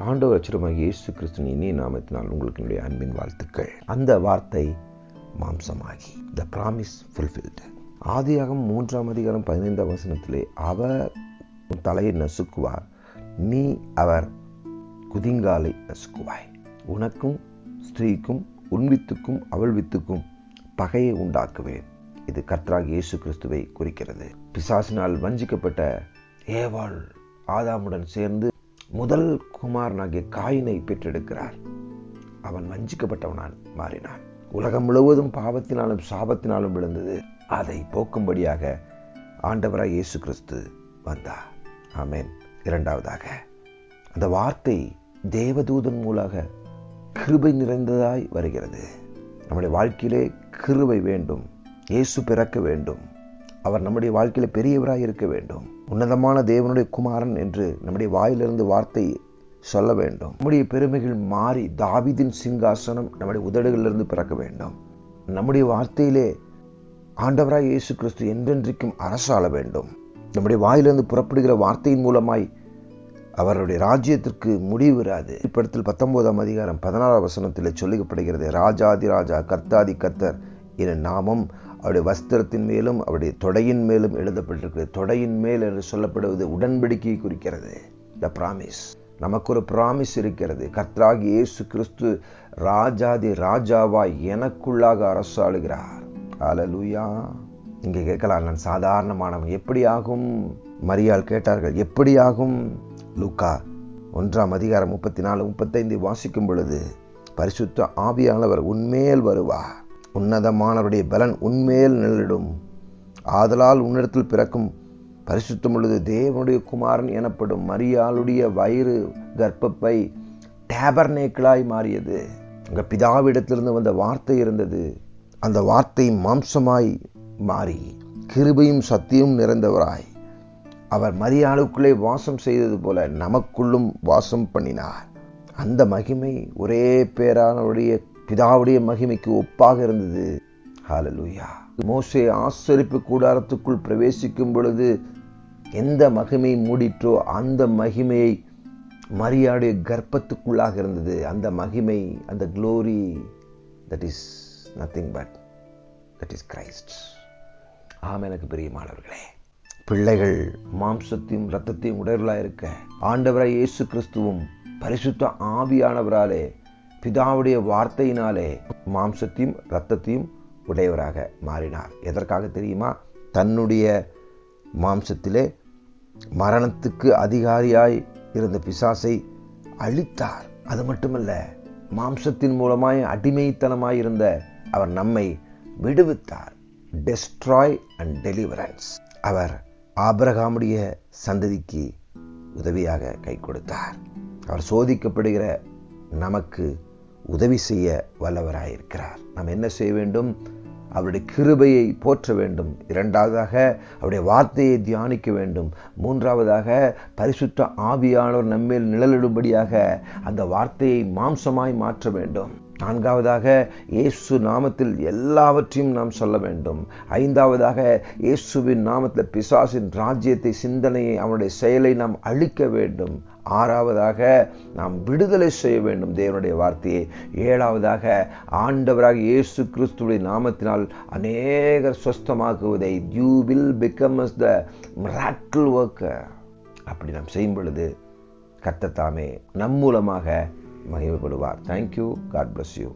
ஆண்டவர் அச்சுரமாக இயேசு கிறிஸ்துவின் இனிய நாமத்தினால் உங்களுக்கு என்னுடைய அன்பின் வாழ்த்துக்கள். அந்த வார்த்தை மாம்சமாகி, த ப்ராமிஸ் ஃபுல்ஃபில்டு. ஆதியாகமம் 3:15 அவர் உன் தலையை நசுக்குவார், நீ அவர் குதிங்காலை நசுக்குவாய். உனக்கும் ஸ்திரீக்கும் உன் வித்துக்கும் அவள் வித்துக்கும் பகையை உண்டாக்குவேன். இது கர்த்தராகிய இயேசு கிறிஸ்துவை குறிக்கிறது. பிசாசினால் வஞ்சிக்கப்பட்ட ஏவாள் ஆதாமுடன் சேர்ந்து முதல் குமாரனாகிய காயினை பெற்றெடுக்கிறார். அவன் வஞ்சிக்கப்பட்டவனான் மாறினான். உலகம் முழுவதும் பாவத்தினாலும் சாபத்தினாலும் விழுந்தது. அதை போக்கும்படியாக ஆண்டவராய் இயேசு கிறிஸ்து வந்தார். ஆமென். இரண்டாவதாக, அந்த வார்த்தை தேவதூதன் மூலமாக கிருபை நிறைந்ததாய் வருகிறது. நம்முடைய வாழ்க்கையிலே கிருபை வேண்டும். இயேசு பிறக்க வேண்டும். அவர் நம்முடைய வாழ்க்கையில பெரியவராய் இருக்க வேண்டும். உன்னதமான தேவனுடைய குமாரன் என்று நம்முடைய வாயிலிருந்து வார்த்தை சொல்ல வேண்டும். நம்முடைய பெருமைகள் மாறி தாவீதின் சிங்காசனம் நம்முடைய உதடுகளிலிருந்து பிறக்க வேண்டும். நம்முடைய வார்த்தையிலே ஆண்டவராய் இயேசு கிறிஸ்து என்றென்றைக்கும் அரசாள வேண்டும். நம்முடைய வாயிலிருந்து புறப்படுகிற வார்த்தையின் மூலமாய் அவருடைய ராஜ்யத்திற்கு முடிவு இராது. வெளிப்படுத்தல் 19:16 சொல்லப்படுகிறது, ராஜாதி ராஜா கர்த்தாதி கர்த்தர் என நாமம் அவருடைய வஸ்திரத்தின் மேலும் அவருடைய தொடையின் மேலும் எழுதப்பட்டிருக்கிறது. தொடையின் மேல் என்று சொல்லப்படுவது உடன்படிக்கையை குறிக்கிறது. த ப்ராமிஸ். நமக்கு ஒரு ப்ராமிஸ் இருக்கிறது. கர்த்தராகிய இயேசு கிறிஸ்து ராஜாதி ராஜாவாய் எனக்குள்ளாக அரசாளுகிறார். ஹல்லேலூயா. இங்கே கேட்கலாம், நான் சாதாரணமானவன், எப்படி ஆகும்? மரியாள் கேட்டார்கள், எப்படி ஆகும்? லூக்கா 1:34-35 வாசிக்கும் பொழுது, பரிசுத்த ஆவியானவர் உன்மேல் வருவார், உன்னதமானவருடைய பலன் உன்மேல் நிழலிடும், ஆதலால் உன்னிடத்தில் பிறக்கும் பரிசுத்தம் உள்ளது தேவனுடைய குமாரன் எனப்படும். மரியாளுடைய வயிறு கர்ப்பப்பை டேபர்னேக்கிளாய் மாறியது. அங்க பிதாவிடத்திலிருந்து வந்த வார்த்தை இருந்தது. அந்த வார்த்தை மாம்சமாய் மாறி கிருபையும் சத்தியம் நிறைந்தவராய் அவர் மரியாளுக்குள்ளே வாசம் செய்தது போல நமக்குள்ளும் வாசம் பண்ணினார். அந்த மகிமை ஒரே பேரானவருடைய பிதாவுடைய மகிமைக்கு ஒப்பாக இருந்தது. ஹல்லேலூயா. மோசே ஆசரிப்பு கூடாரத்துக்குள் பிரவேசிக்கும் பொழுது எந்த மகிமை மூடிற்றோ அந்த மகிமையை மரியாளுடைய கர்ப்பத்துக்குள்ளாக இருந்தது. அந்த மகிமை, அந்த glory, that is nothing but that is Christ. எனக்கு பிரியமானவர்களே, பிள்ளைகள் மாம்சத்தையும் இரத்தத்தையும் உடையவர்களாக இருக்க ஆண்டவராய் இயேசு கிறிஸ்துவும் பரிசுத்த ஆவியானவராலே பிதாவுடைய வார்த்தையினாலே மாம்சத்தையும் இரத்தத்தையும் உடையவராக மாறினார். எதற்காக தெரியுமா? தன்னுடைய மாம்சத்திலே மரணத்துக்கு அதிகாரியாய் இருந்த பிசாசை அழித்தார். அது மட்டுமல்ல, மாம்சத்தின் மூலமாய் அடிமைத்தனமாய் இருந்த அவர் நம்மை விடுவித்தார். Destroy and deliverance. அவர் ஆபிரகாமுடைய சந்ததிக்கு உதவியாக கை கொடுத்தார். அவர் சோதிக்கப்படுகிற நமக்கு உதவி செய்ய வல்லவராயிருக்கிறார். நாம் என்ன செய்ய வேண்டும்? அவருடைய கிருபையை போற்ற வேண்டும். இரண்டாவதாக அவருடைய வார்த்தையை தியானிக்க வேண்டும். மூன்றாவதாக பரிசுத்த ஆவியானவர் நம்மேல் நிழலிடும்படியாக அந்த வார்த்தையை மாம்சமாய் மாற்ற வேண்டும். நான்காவதாக இயேசு நாமத்தில் எல்லாவற்றையும் நாம் சொல்ல வேண்டும். ஐந்தாவதாக இயேசுவின் நாமத்தில் பிசாசின் ராஜ்யத்தை, சிந்தனையை, அவனுடைய செயலை நாம் அழிக்க வேண்டும். ஆறாவதாக நாம் விடுதலை செய்ய வேண்டும் தேவனுடைய வார்த்தையை. ஏழாவதாக ஆண்டவராக இயேசு கிறிஸ்துவின் நாமத்தினால் அநேகர் சொஸ்தமாக்குவதை, you will become as the miracle worker. அப்படி நாம் செய்யும் பொழுது கர்த்தர் தாமே நம் மூலமாக மகிமைப்படுவார். Thank you. God bless you.